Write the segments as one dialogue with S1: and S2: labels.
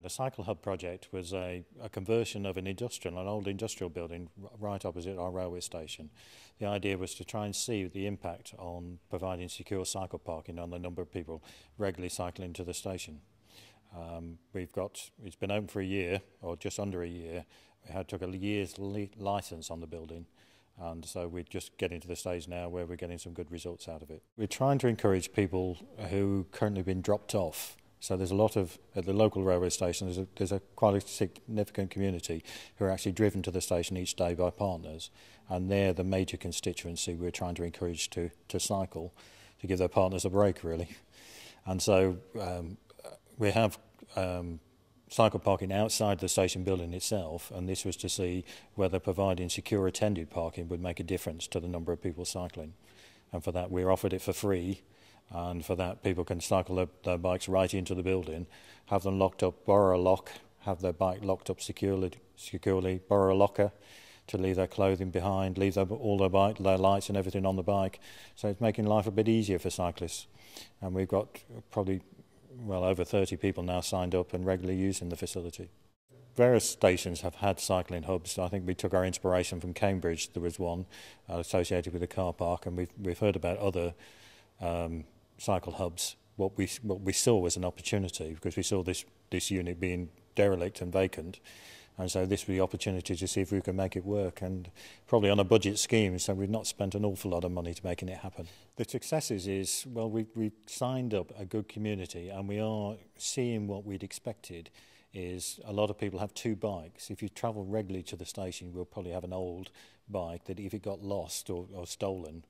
S1: The Cycle Hub project was a conversion of an old industrial building right opposite our railway station. The idea was to try and see the impact on providing secure cycle parking on the number of people regularly cycling to the station. It's been open for a year, or just under a year. Took a year's licence on the building, and so we're just getting to the stage now where we're getting some good results out of it. We're trying to encourage people who currently been dropped off. So there's a lot of, at the local railway station, there's a quite a significant community who are actually driven to the station each day by partners, and they're the major constituency we're trying to encourage to cycle, to give their partners a break, really. And so we have cycle parking outside the station building itself, and this was to see whether providing secure attended parking would make a difference to the number of people cycling. And for that we're offered it for free. And for that, people can cycle their bikes right into the building, have them locked up, borrow a lock, have their bike locked up securely, borrow a locker to leave their clothing behind, leave all their lights and everything on the bike. So it's making life a bit easier for cyclists. And we've got probably over 30 people now signed up and regularly using the facility. Various stations have had cycling hubs. I think we took our inspiration from Cambridge. There was one associated with a car park, and we've heard about other cycle hubs. What we saw was an opportunity, because we saw this unit being derelict and vacant, and so this was the opportunity to see if we could make it work, and probably on a budget scheme, so we've not spent an awful lot of money to making it happen. The successes is, well, we've signed up a good community, and we are seeing what we'd expected is a lot of people have two bikes. If you travel regularly to the station, we'll probably have an old bike that if it got lost or stolen,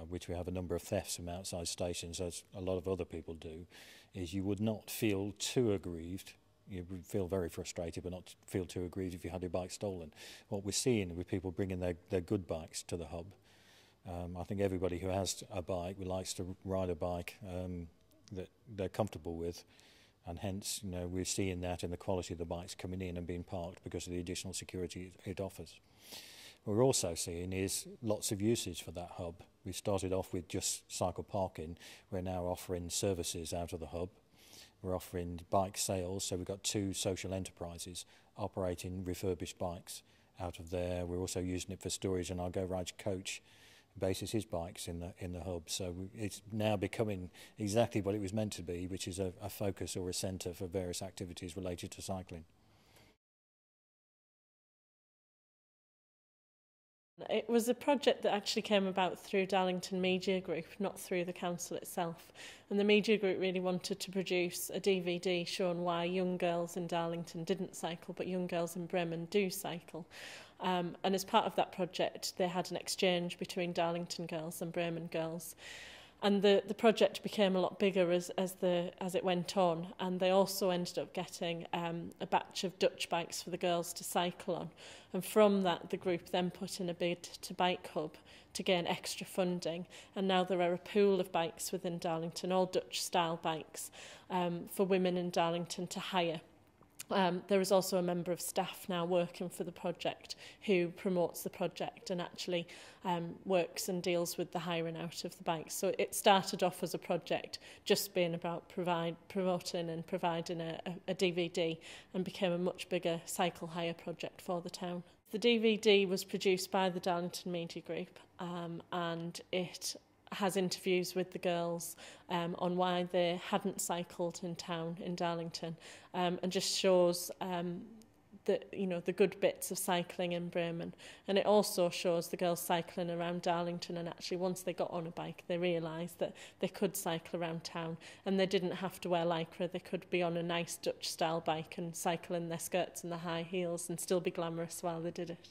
S1: which we have a number of thefts from outside stations, as a lot of other people do, is you would not feel too aggrieved. You would feel very frustrated, but not feel too aggrieved if you had your bike stolen. What we're seeing with people bringing their good bikes to the hub, I think everybody who has a bike likes to ride a bike that they're comfortable with, and hence, we're seeing that in the quality of the bikes coming in and being parked because of the additional security it offers. What we're also seeing is lots of usage for that hub. We started off with just cycle parking. We're now offering services out of the hub. We're offering bike sales, so we've got 2 social enterprises operating refurbished bikes out of there. We're also using it for storage, and our Go Ride coach bases his bikes in the hub. So it's now becoming exactly what it was meant to be, which is a focus or a centre for various activities related to cycling.
S2: It was a project that actually came about through Darlington Media Group, not through the council itself. And the Media Group really wanted to produce a DVD showing why young girls in Darlington didn't cycle, but young girls in Bremen do cycle. And as part of that project, they had an exchange between Darlington girls and Bremen girls. And the project became a lot bigger as it went on, and they also ended up getting a batch of Dutch bikes for the girls to cycle on. And from that, the group then put in a bid to Bike Hub to gain extra funding. And now there are a pool of bikes within Darlington, all Dutch-style bikes, for women in Darlington to hire. There is also a member of staff now working for the project who promotes the project and actually works and deals with the hiring out of the bikes. So it started off as a project just being about promoting and providing a DVD, and became a much bigger cycle hire project for the town. The DVD was produced by the Darlington Media Group, and it has interviews with the girls on why they hadn't cycled in town in Darlington, and just shows the good bits of cycling in Bremen. And it also shows the girls cycling around Darlington, and actually once they got on a bike they realised that they could cycle around town and they didn't have to wear lycra. They could be on a nice Dutch style bike and cycle in their skirts and their high heels and still be glamorous while they did it.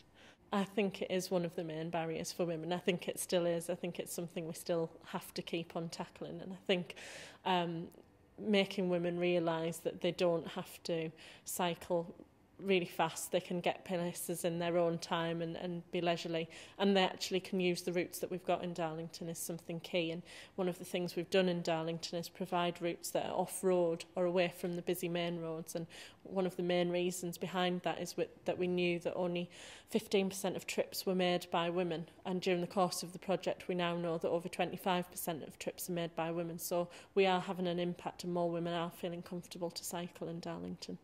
S2: I think it is one of the main barriers for women. I think it still is. I think it's something we still have to keep on tackling. And I think making women realise that they don't have to cycle really fast. They can get places in their own time and be leisurely, and they actually can use the routes that we've got in Darlington is something key. And one of the things we've done in Darlington is provide routes that are off-road or away from the busy main roads, and one of the main reasons behind that is that we knew that only 15% of trips were made by women, and during the course of the project we now know that over 25% of trips are made by women. So we are having an impact, and more women are feeling comfortable to cycle in Darlington.